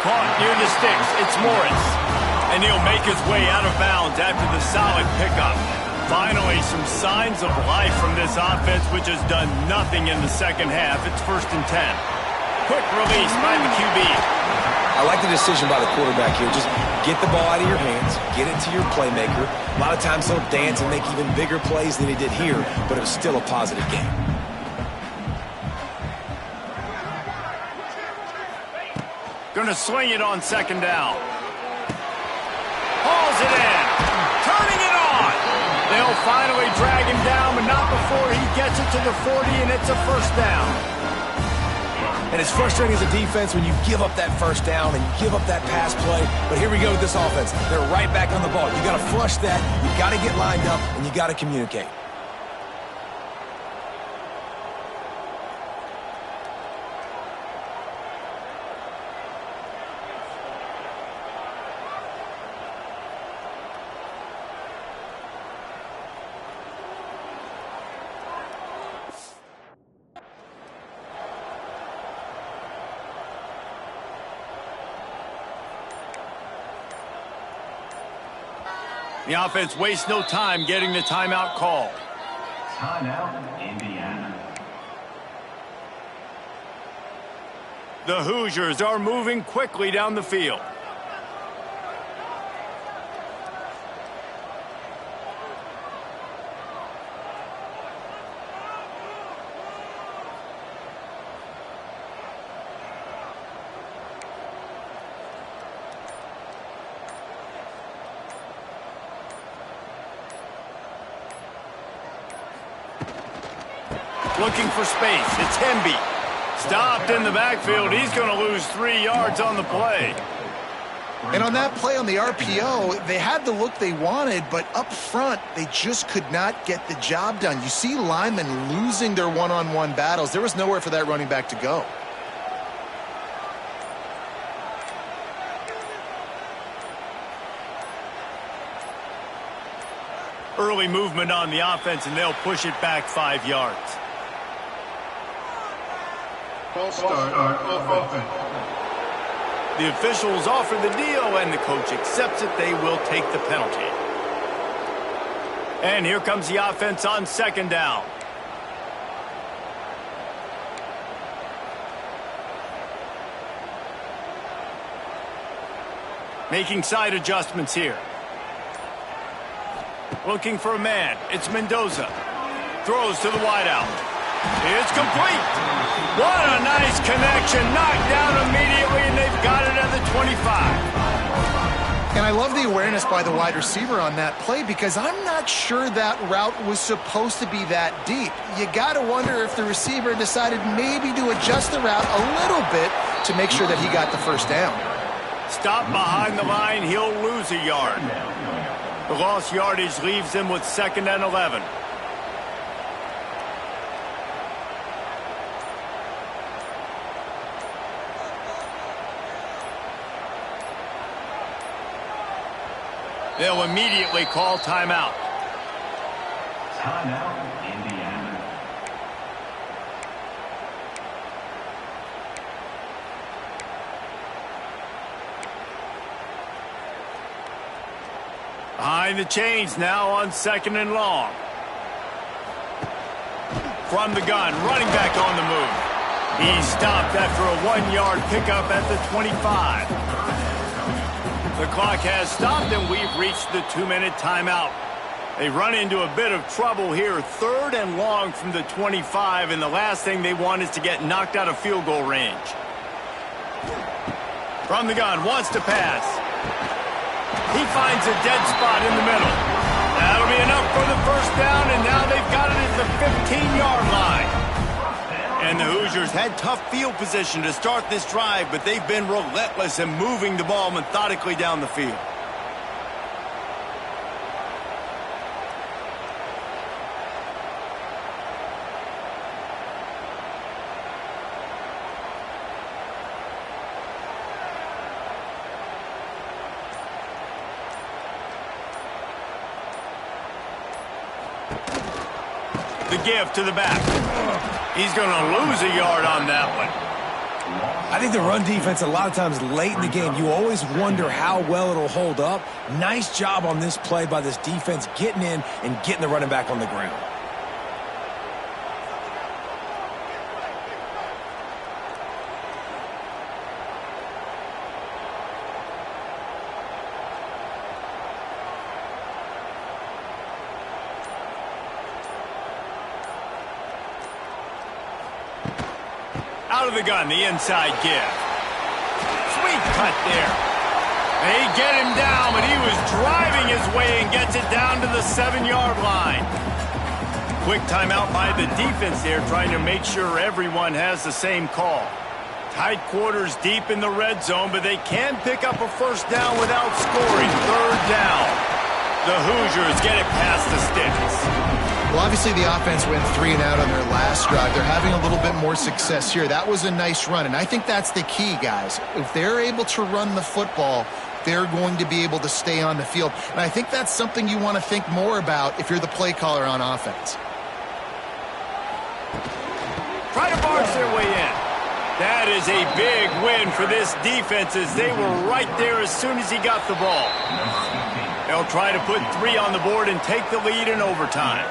Caught near the sticks, it's Morris. And he'll make his way out of bounds after the solid pickup. Finally, some signs of life from this offense, which has done nothing in the second half. It's 1st and 10. Quick release by the QB. I like the decision by the quarterback here. Just get the ball out of your hands, get it to your playmaker. A lot of times he'll dance and make even bigger plays than he did here, but it was still a positive game. Going to swing it on second down. Hauls it in. Turning it on. They'll finally drag him down, but not before he gets it to the 40, and it's a first down. And it's frustrating as a defense when you give up that first down and you give up that pass play. But here we go with this offense. They're right back on the ball. You got to flush that. You got to get lined up, and you got to communicate. The offense wastes no time getting the timeout call. Timeout, Indiana. The Hoosiers are moving quickly down the field. Looking for space. It's Hemby. Stopped in the backfield. He's going to lose 3 yards on the play. And on that play on the RPO, they had the look they wanted, but up front, they just could not get the job done. You see linemen losing their one-on-one battles. There was nowhere for that running back to go. Early movement on the offense, and they'll push it back 5 yards. False start on offense. The officials offer the deal, and the coach accepts it. They will take the penalty. And here comes the offense on second down. Making side adjustments here. Looking for a man. It's Mendoza. Throws to the wideout. It's complete. What a nice connection. Knocked down immediately, and they've got it at the 25. And I love the awareness by the wide receiver on that play because I'm not sure that route was supposed to be that deep. You got to wonder if the receiver decided maybe to adjust the route a little bit to make sure that he got the first down. Stop behind the line. He'll lose a yard. The lost yardage leaves him with 2nd and 11. They'll immediately call timeout. Timeout, Indiana. Behind the chains now on 2nd and long. From the gun, running back on the move. He's stopped after a 1-yard pickup at the 25. The clock has stopped, and we've reached the 2-minute timeout. They run into a bit of trouble here. 3rd and long from the 25, and the last thing they want is to get knocked out of field goal range. From the gun, wants to pass. He finds a dead spot in the middle. That'll be enough for the first down, and now they've got it at the 15-yard line. And the Hoosiers had tough field position to start this drive, but they've been relentless in moving the ball methodically down the field. The give to the back. He's going to lose a yard on that one. I think the run defense, a lot of times late in the game, you always wonder how well it'll hold up. Nice job on this play by this defense getting in and getting the running back on the ground. out of the gun, the inside give. Sweet cut there. They get him down, but he was driving his way and gets it down to the 7-yard line. Quick timeout by the defense there, trying to make sure everyone has the same call. Tight quarters deep in the red zone, but they can pick up a first down without scoring. Third down. The Hoosiers get it past the sticks. Well, obviously the offense went 3 and out on their last drive. They're having a little bit more success here. That was a nice run, and I think that's the key, guys. If they're able to run the football, they're going to be able to stay on the field. And I think that's something you want to think more about if you're the play caller on offense. Try to barge their way in. That is a big win for this defense as they were right there as soon as he got the ball. They'll try to put 3 on the board and take the lead in overtime.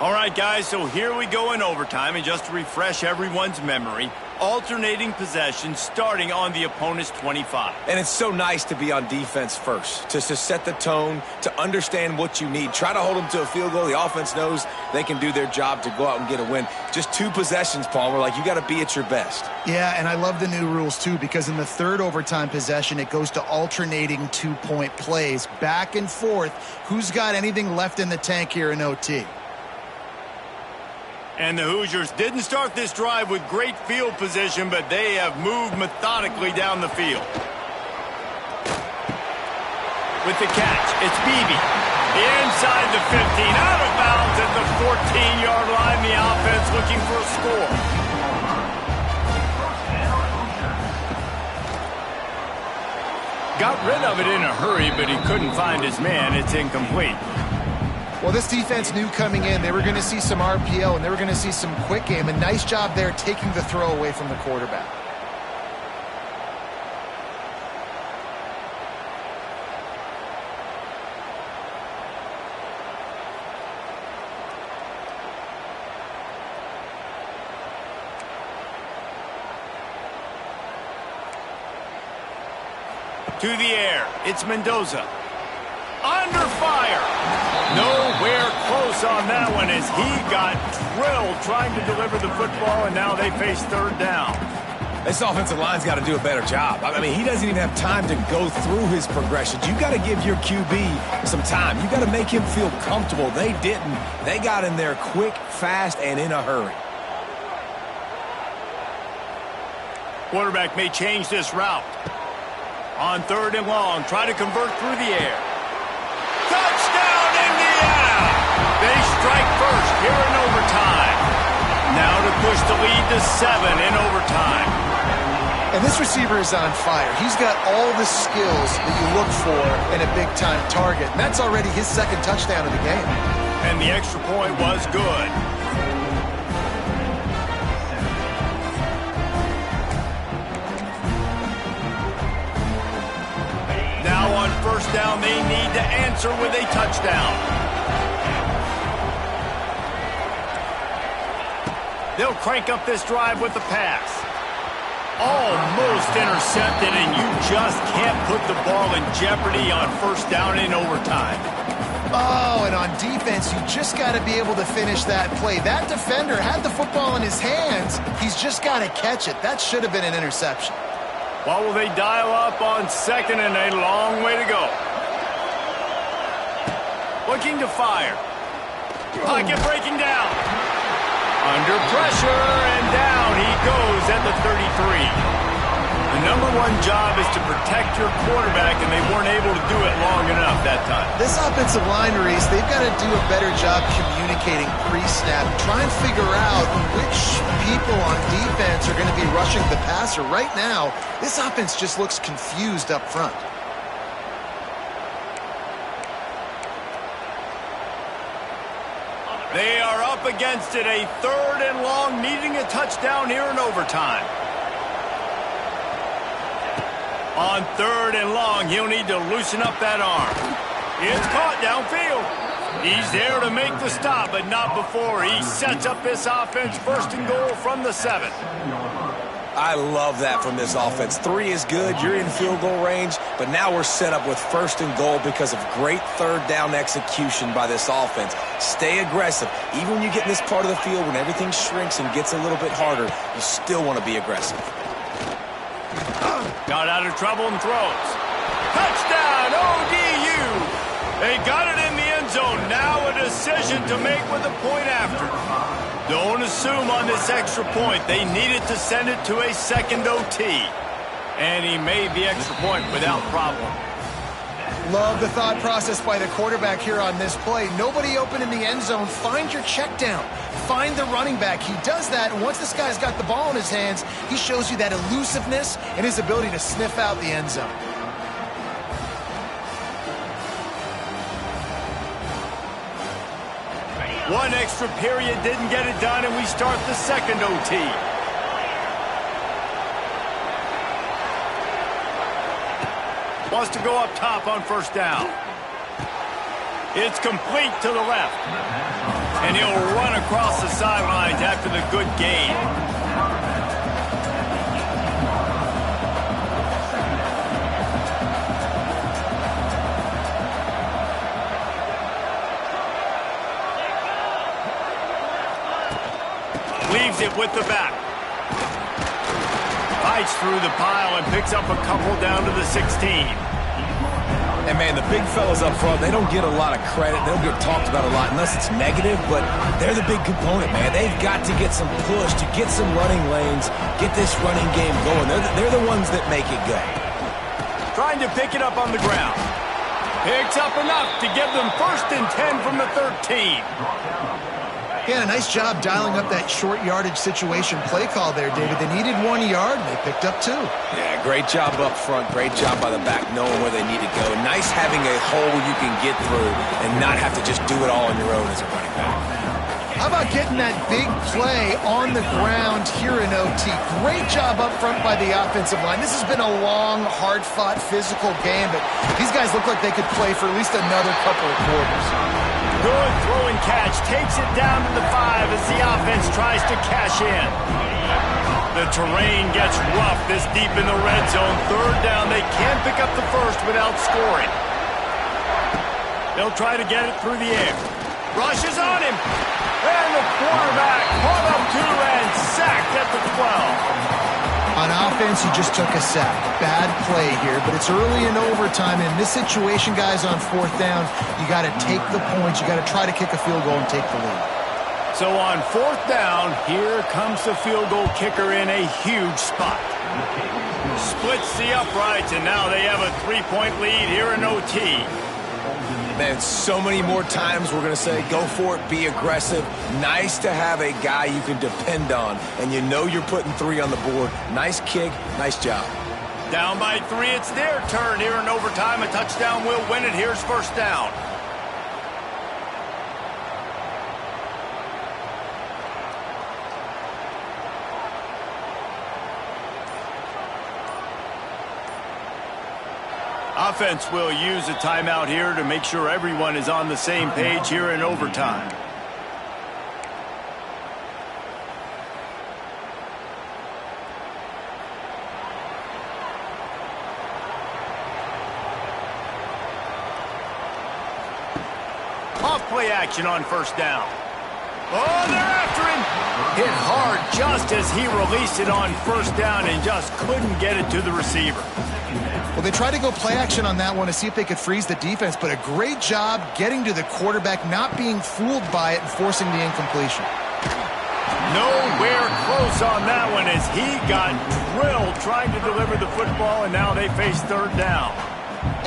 All right, guys, so here we go in overtime, and just to refresh everyone's memory, alternating possession starting on the opponent's 25. And it's so nice to be on defense first, to set the tone, to understand what you need. Try to hold them to a field goal. The offense knows they can do their job to go out and get a win. Just 2 possessions, Palmer. Like, you got to be at your best. Yeah, and I love the new rules, too, because in the third overtime possession, it goes to alternating 2-point plays, back and forth. Who's got anything left in the tank here in OT? And the Hoosiers didn't start this drive with great field position, but they have moved methodically down the field. With the catch, it's Beebe. Inside the 15, out of bounds at the 14-yard line. The offense looking for a score. Got rid of it in a hurry, but he couldn't find his man. It's incomplete. Well, this defense knew coming in they were going to see some RPO and they were going to see some quick game. A nice job there taking the throw away from the quarterback. To the air, it's Mendoza. Under fire. Nowhere close on that one as he got drilled trying to deliver the football, and now they face third down. This offensive line's got to do a better job. I mean, he doesn't even have time to go through his progressions. You got to give your QB some time. You got to make him feel comfortable. They didn't. They got in there quick, fast, and in a hurry. Quarterback may change this route. On third and long, try to convert through the air. Touchdown, Indiana! They strike first here in overtime. Now to push the lead to 7 in overtime. And this receiver is on fire. He's got all the skills that you look for in a big-time target. And that's already his 2nd touchdown of the game. And the extra point was good. Now on first down, they need to answer with a touchdown. They'll crank up this drive with the pass. Almost intercepted, and you just can't put the ball in jeopardy on first down in overtime. Oh, and on defense, you just got to be able to finish that play. That defender had the football in his hands. He's just got to catch it. That should have been an interception. Well, will they dial up on 2nd and a long way to go? Looking to fire. Pocket breaking down. Under pressure, and down he goes at the 33. The #1 job is to protect your quarterback, and they weren't able to do it long enough that time. This offensive line, Reese, they've got to do a better job communicating pre-snap. Try and figure out which people on defense are going to be rushing the passer. Right now, this offense just looks confused up front. They are up against it, a 3rd and long, needing a touchdown here in overtime. On 3rd and long, he'll need to loosen up that arm. It's caught downfield. He's there to make the stop, but not before he sets up this offense 1st and goal from the 7. I love that from this offense. 3 is good. You're in field goal range, but now we're set up with 1st and goal because of great third down execution by this offense. Stay aggressive. Even when you get in this part of the field when everything shrinks and gets a little bit harder, you still want to be aggressive. Got out of trouble and throws. Touchdown, ODU! They got it in the end zone. Now a decision to make with a point after. Don't assume on this extra point. They needed to send it to a second OT. And he made the extra point without problem. Love the thought process by the quarterback here on this play. Nobody open in the end zone. Find your check down. Find the running back. He does that, and once this guy's got the ball in his hands, he shows you that elusiveness and his ability to sniff out the end zone. One extra period didn't get it done, and we start the second OT. Wants to go up top on 1st down. It's complete to the left. And he'll run across the sidelines after the good gain. Leaves it with the back. Fights through the pile and picks up a couple down to the 16. And, man, the big fellas up front, they don't get a lot of credit. They don't get talked about a lot unless it's negative, but they're the big component, man. They've got to get some push, to get some running lanes, get this running game going. They're the ones that make it go. Trying to pick it up on the ground. Picks up enough to give them 1st and 10 from the 13. Yeah, a nice job dialing up that short yardage situation play call there, David. They needed 1 yard, and they picked up 2. Yeah, great job up front. Great job by the back knowing where they need to go. Nice having a hole you can get through and not have to just do it all on your own as a running back. How about getting that big play on the ground here in OT? Great job up front by the offensive line. This has been a long, hard-fought, physical game, but these guys look like they could play for at least another couple of quarters. Good throw and catch. Takes it down to the 5 as the offense tries to cash in. The terrain gets rough this deep in the red zone. 3rd down. They can't pick up the 1st without scoring. They'll try to get it through the air. Rushes on him. And the quarterback caught up to and sacked at the 12. On offense, he just took a sack. Bad play here, but it's early in overtime. And in this situation, guys, on 4th down, you got to take the points. You got to try to kick a field goal and take the lead. So on 4th down, here comes the field goal kicker in a huge spot. Splits the uprights, and now they have a 3-point lead here in OT. Man, so many more times we're going to say, go for it, be aggressive. Nice to have a guy you can depend on, and you know you're putting 3 on the board. Nice kick, nice job. Down by 3, it's their turn here in overtime. A touchdown will win it. Here's 1st down. Offense will use a timeout here to make sure everyone is on the same page here in overtime. Off play action on 1st down. Oh, they're after him. Hit hard just as he released it on 1st down and just couldn't get it to the receiver. Well, they tried to go play action on that one to see if they could freeze the defense, but a great job getting to the quarterback, not being fooled by it and forcing the incompletion. Nowhere close on that one as he got drilled trying to deliver the football, and now they face 3rd down.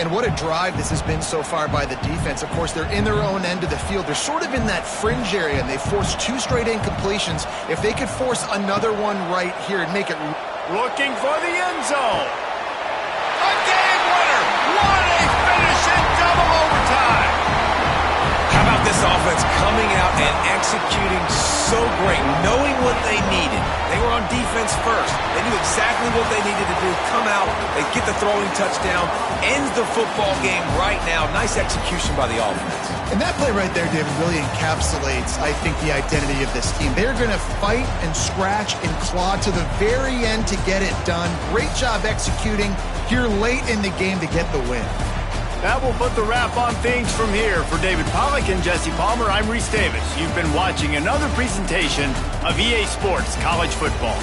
And what a drive this has been so far by the defense. Of course, they're in their own end of the field. They're sort of in that fringe area, and they forced 2 straight incompletions. If they could force another one right here and make it... Looking for the end zone. A game winner. What a finish in double overtime. How about this offense coming out and executing so great, knowing what they needed. They were on defense first. They knew exactly what they needed to do. Come out, they get the throwing touchdown, ends the football game right now. Nice execution by the offense. And that play right there, David, really encapsulates, I think, the identity of this team. They're going to fight and scratch and claw to the very end to get it done. Great job executing here late in the game to get the win. That will put the wrap on things from here. For David Pollack and Jesse Palmer, I'm Reese Davis. You've been watching another presentation of EA Sports College Football.